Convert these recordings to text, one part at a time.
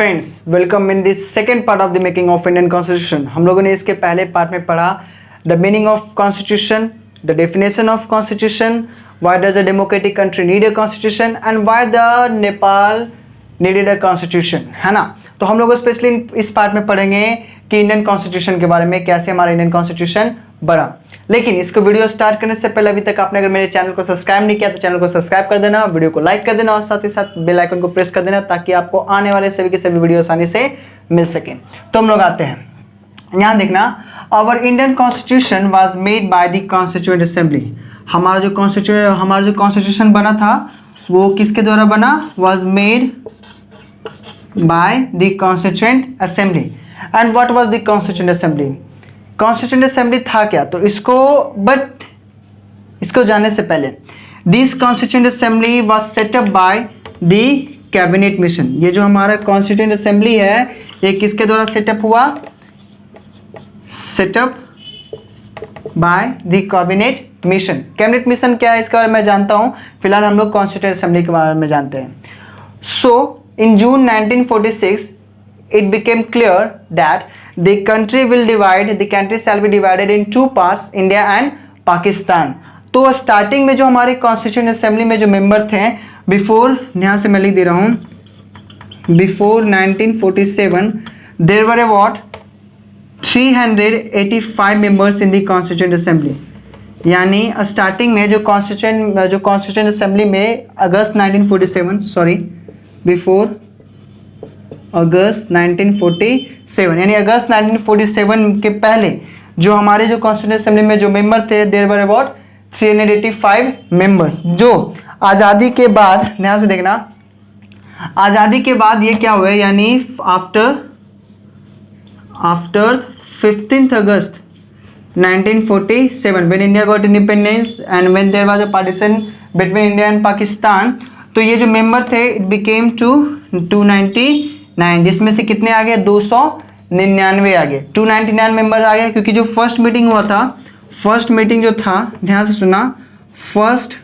Friends, welcome in this second part of the making of Indian constitution. हम लोगों ने इसके पहले पार्ट में पढ़ा the meaning of constitution, the definition of constitution, why does a democratic country need a constitution and why the Nepal needed a constitution, है ना। तो हम लोग स्पेशली इस पार्ट में पढ़ेंगे कि इंडियन कॉन्स्टिट्यूशन के बारे में, कैसे हमारा इंडियन कॉन्स्टिट्यूशन बना। लेकिन इसको वीडियो स्टार्ट करने से पहले अभी तक आपने अगर मेरे चैनल को सब्सक्राइब नहीं किया तो चैनल को सब्सक्राइब कर देना, वीडियो को लाइक कर देना और साथ ही साथ बेल आइकन को प्रेस कर देना ताकि आपको आने वाले सभी के सभी वीडियो आसानी से मिल सके। तो हम लोग आते हैं, यहाँ देखना, our Indian constitution was made by the constituent assembly. हमारा जो कॉन्स्टिट्यूशन बना था वो किसके द्वारा बना? Was made by the constituent assembly. And what was the constituent assembly? Constituent assembly था क्या? तो इसको जानने से पहले, this constituent assembly was set up by the cabinet mission. ये जो हमारा कॉन्स्टिट्यूएंट असेंबली है ये किसके द्वारा सेटअप हुआ? Setup bye the cabinet mission. Cabinet mission क्या है इसके बारे में जानता हूं, फिलहाल हम लोग कॉन्स्टिट्यूएंट असेंबली के बारे में जानते हैं। सो in June 1946 it became clear that the country shall be divided in two parts, India and Pakistan। तो स्टार्टिंग में जो हमारे कॉन्स्टिट्यूएंट असेंबली में जो मेंबर थे, बिफोर, यहाँ से मैं लिख दे रहा हूँ, before 1947 there were about 385 members in the constituent assembly. यानी स्टार्टिंग में जो कॉन्स्टिट्यूएंट असेंबली में अगस्त 1947, सॉरी, बिफोर अगस्त 1947, यानी अगस्त 1947 के पहले जो हमारे जो कॉन्स्टिट्यूएंट असेंबली में जो मेंबर थे देयर वर अबाउट 385 मेंबर्स। जो आज़ादी के बाद, ध्यान से देखना, आज़ादी के बाद ये क्या हुआ, यानी after 15th August 1947 when India got independence and when there was a partition between India and Pakistan, तो ये जो मेंबर थे इट बिकेम टू 299, जिसमें से कितने आ गए? 299 आ गए, 299 मेंबर आ गए। क्योंकि जो फर्स्ट मीटिंग हुआ था, फर्स्ट मीटिंग जो था, ध्यान से सुना, first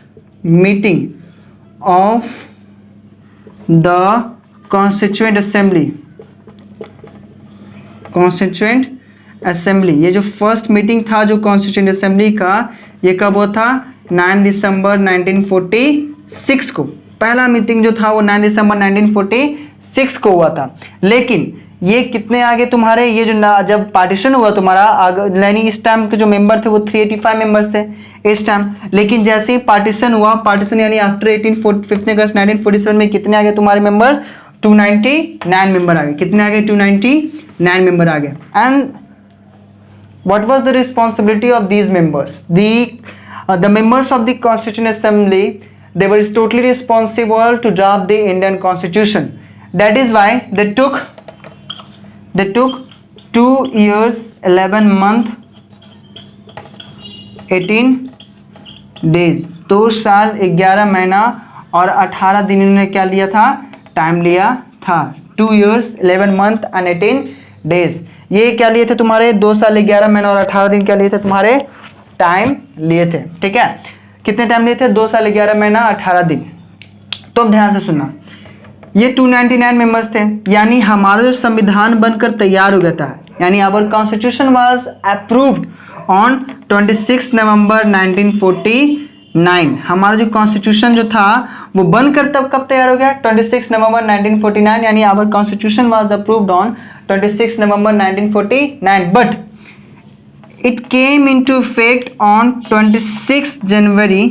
meeting of the constituent assembly, ये जो फर्स्ट मीटिंग था जो कॉन्स्टिट्यूएंट असेंबली का, ये कब हुआ था? 9 दिसंबर 1946 को। पहला मीटिंग जो था वो 9 दिसंबर 1946 को हुआ था। लेकिन ये कितने आगे तुम्हारे, ये जो जब पार्टीशन हुआ तुम्हारा, यानी इस टाइम के जो मेंबर थे वो 385 मेंबर्स थे इस टाइम। लेकिन जैसे ही पार्टीशन हुआ, पार्टीशन यानी आफ्टर 15 अगस्त 1947 में कितने आ गए तुम्हारे मेंबर? 299 मेंबर आ गए। कितने आ गए? 299 मेंबर आ गए। And what was the responsibility of these members? The members of the constituent assembly, they were totally responsible to draft the Indian constitution. That is why they took 2 years 11 month 18 days, 2 साल 11 महीना और 18 दिन इन्होंने क्या लिया था? Time लिया था। 2 years 11 month and 18 days, ये क्या लिए थे तुम्हारे? 2 साल 11 महीना और 18 दिन क्या लिए थे तुम्हारे? टाइम लिए थे। ठीक है, कितने टाइम लिए थे? 2 साल 11 महीना 18 दिन। तो ध्यान से सुनना, ये 299 मेंबर्स थे, यानी हमारा जो संविधान बनकर तैयार हो गया था, यानी our constitution was approved on 26 November 1949। हमारा जो कॉन्स्टिट्यूशन जो था वो बनकर तब कब तैयार हो गया? 26 नवंबर 1949, यानी our constitution was approved on 26 November 1949, but it came into effect on 26 January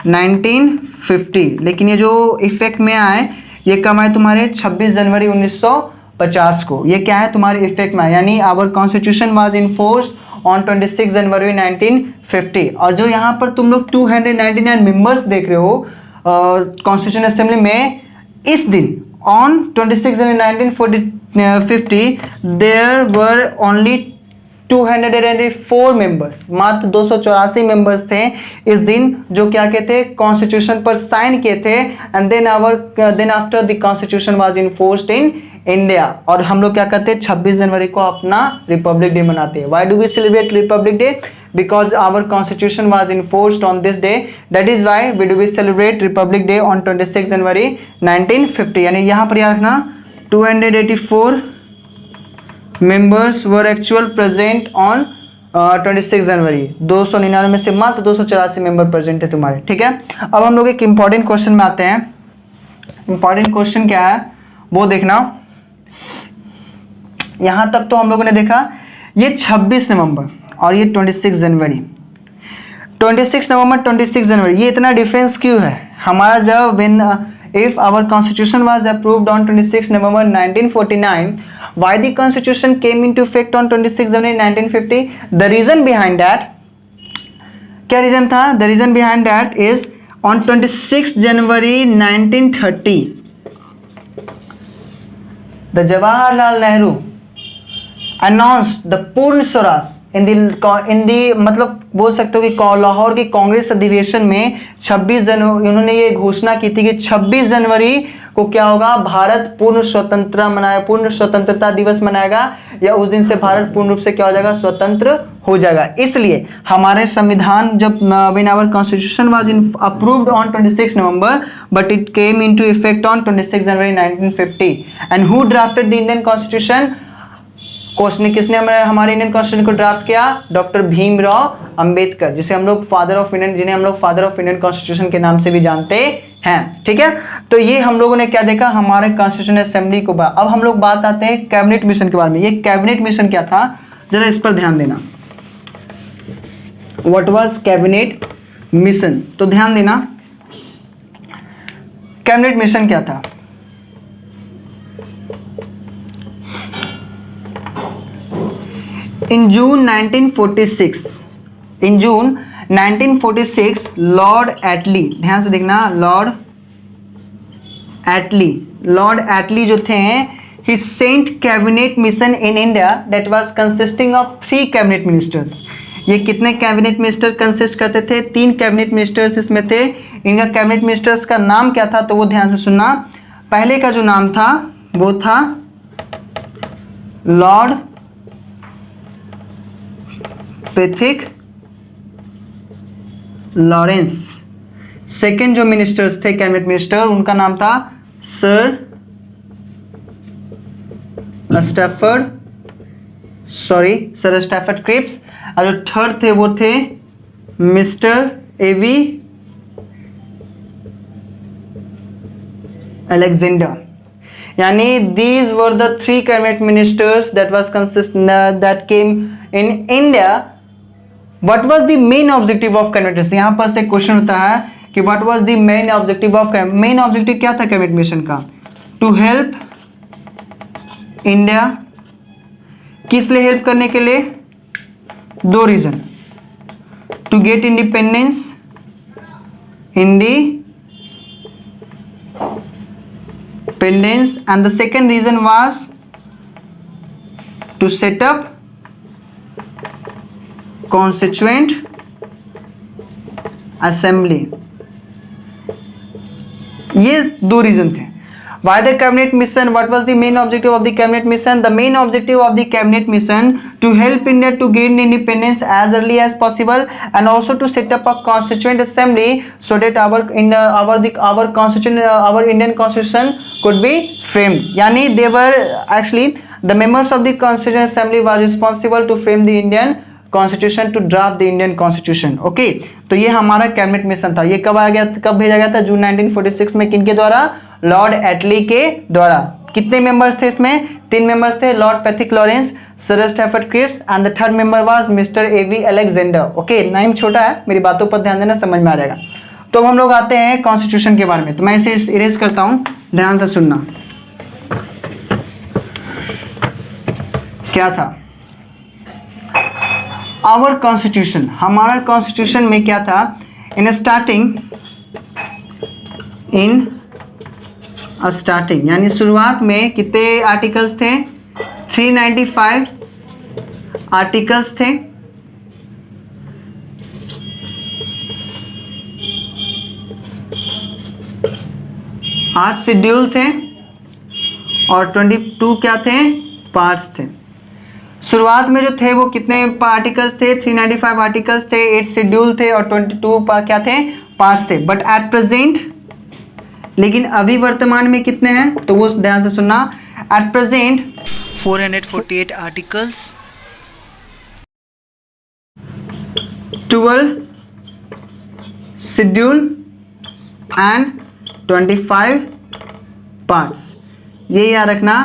1950। लेकिन ये जो इफेक्ट में आए ये कब आए तुम्हारे? 26 जनवरी 1950 को। ये क्या है तुम्हारे इफेक्ट में आए, यानी our constitution was enforced on 26 January 1950। और जो यहाँ पर तुम लोग 299 मेंबर्स देख रहे हो कॉन्स्टिट्यूशन असेंबली में, इस दिन on 26 January 1950 there were only 284 members, मात्र 284 मेंबर्स थे इस दिन जो क्या कहते कॉन्स्टिट्यूशन पर साइन किए थे। And then after the constitution was enforced in India. और हम लोग क्या करते हैं? 26 जनवरी को अपना रिपब्लिक डे मनाते हैं। Why do we celebrate republic day? Because our constitution was enforced on this day, that is why we do we celebrate republic day on 26 January 1950। यानी यहाँ पर याद रखना 284 members were actual present on 26 जनवरी। 299 में से मात्र 284 मेंबर प्रेजेंट है तुम्हारे, ठीक है। अब हम लोग एक इंपॉर्टेंट क्वेश्चन में आते हैं। इंपॉर्टेंट क्वेश्चन क्या है वो देखना। यहां तक तो हम लोगों ने देखा ये 26 नवंबर और ये 26 जनवरी। 26 नवंबर 26 जनवरी, ये इतना डिफरेंस क्यों है? हमारा जब if our constitution was approved on 26 November 1949, why the constitution came into effect on 26 January 1950? The reason behind that, क्या रीजन था? The reason behind that is on 26 January 1930, the Jawaharlal Nehru announced the पूर्ण स्वराज इन दी मतलब बोल सकते हो कि लाहौर की कांग्रेस अधिवेशन में 26 जनवरी उन्होंने ये घोषणा की थी कि 26 जनवरी को क्या होगा, भारत पूर्ण स्वतंत्रता दिवस मनाएगा, या उस दिन से भारत पूर्ण रूप से क्या हो जाएगा, स्वतंत्र हो जाएगा। इसलिए हमारे संविधान जब when our constitution was approved on 26 November but it came into effect on 26 January 1950। And who drafted the Indian constitution? Question किसने हमारे इंडियन कॉन्स्टिट्यूशन को ड्राफ्ट किया? डॉक्टर भीमराव अंबेडकर, जिसे हम लोग फादर ऑफ इंडियन, जिन्हें हम लोग फादर ऑफ इंडियन कॉन्स्टिट्यूशन के नाम से भी जानते हैं, ठीक है। तो ये हम लोगों ने क्या देखा हमारे कॉन्स्टिट्यूशन असेंबली को। अब हम लोग बात आते हैं कैबिनेट मिशन के बारे में। ये कैबिनेट मिशन क्या था, जरा इस पर ध्यान देना। What was cabinet mission? तो ध्यान देना कैबिनेट मिशन क्या था। In June 1946 लॉर्ड एटली, ध्यान से देखना, लॉर्ड एटली जो थे he sent cabinet mission in India that was consisting of 3 cabinet ministers। ये कितने कैबिनेट मिनिस्टर कंसिस्ट करते थे? 3 कैबिनेट मिनिस्टर्स इसमें थे। इनका कैबिनेट मिनिस्टर्स का नाम क्या था, तो वो ध्यान से सुनना। पहले का जो नाम था वो था लॉर्ड पैथिक लॉरेंस। सेकेंड जो मिनिस्टर्स थे कैबिनेट मिनिस्टर, उनका नाम था सर स्टैफर्ड क्रिप्स। और जो थर्ड थे वो थे मिस्टर एवी अलेक्जेंडर। यानी these were the 3 cabinet ministers that came in India। What was the main objective of cabinet mission? यहाँ पर से क्वेश्चन होता है कि what was the main objective of main objective क्या था कैबिनेट मिशन का? To help India। किस लिए हेल्प करने के लिए? 2 reason. To get independence and the second reason was to set up Constituent Assembly। ये 2 रीजन थे। Why the cabinet mission? What was the main objective of the cabinet mission? The main objective of the cabinet mission to help India to gain independence as early as possible and also to set up a constituent assembly so that our Indian constitution could be framed। यानी they were actually the members of the constituent assembly were responsible to frame the Indian constitution, to draft the Indian constitution. Okay, तो ये हमारा cabinet mission था। ये कब आ गया, कब भेजा गया था? जून 1946 में। किनके द्वारा? लॉर्ड एटली के द्वारा। कितने मेंबर्स थे इसमें? 3 मेंबर्स थे, lord Pethick Lawrence, sir Stafford Cripps and the third member was mister AV Alexander. Okay, नाम छोटा है, मेरी बातों पर ध्यान देना, समझ में आ जाएगा। तो अब हम लोग आते हैं कॉन्स्टिट्यूशन के बारे में। तो मैं इसे इरेज करता हूं, ध्यान से सुनना। क्या था आवर कॉन्स्टिट्यूशन? हमारा कॉन्स्टिट्यूशन में क्या था? इन स्टार्टिंग यानी शुरुआत में कितने आर्टिकल्स थे? 395 आर्टिकल्स थे। आठ शेड्यूल थे और 22 क्या थे? पार्ट्स थे। शुरुआत में जो थे वो कितने आर्टिकल्स थे? 395 आर्टिकल्स थे, 8 शेड्यूल थे और 22 क्या थे? पार्ट्स थे। बट एट प्रेजेंट, लेकिन अभी वर्तमान में कितने हैं? तो वो ध्यान से सुनना। At present 448 articles, 12 schedule and 25 parts. ये याद रखना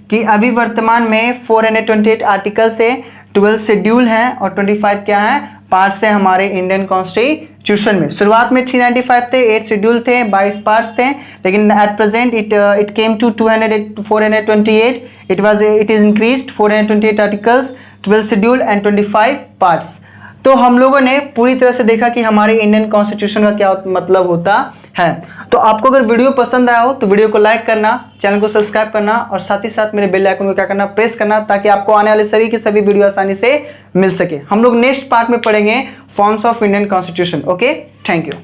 कि अभी वर्तमान में 428 आर्टिकल्स है, 12 शेड्यूल है और 25 क्या है, पार्ट्स है हमारे इंडियन कॉन्स्टिट्यूशन में। शुरुआत में 395 थे, 8 शेड्यूल थे, 22 पार्ट्स थे, लेकिन at present it came to 428। It is increased 428 articles, 12 schedule and 25 parts. तो हम लोगों ने पूरी तरह से देखा कि हमारे इंडियन कॉन्स्टिट्यूशन का क्या मतलब होता है। तो आपको अगर वीडियो पसंद आया हो तो वीडियो को लाइक करना, चैनल को सब्सक्राइब करना और साथ ही साथ मेरे बेल आइकन को क्या करना, प्रेस करना, ताकि आपको आने वाले सभी के सभी वीडियो आसानी से मिल सके। हम लोग नेक्स्ट पार्ट में पढ़ेंगे forms of Indian constitution. Okay, thank you.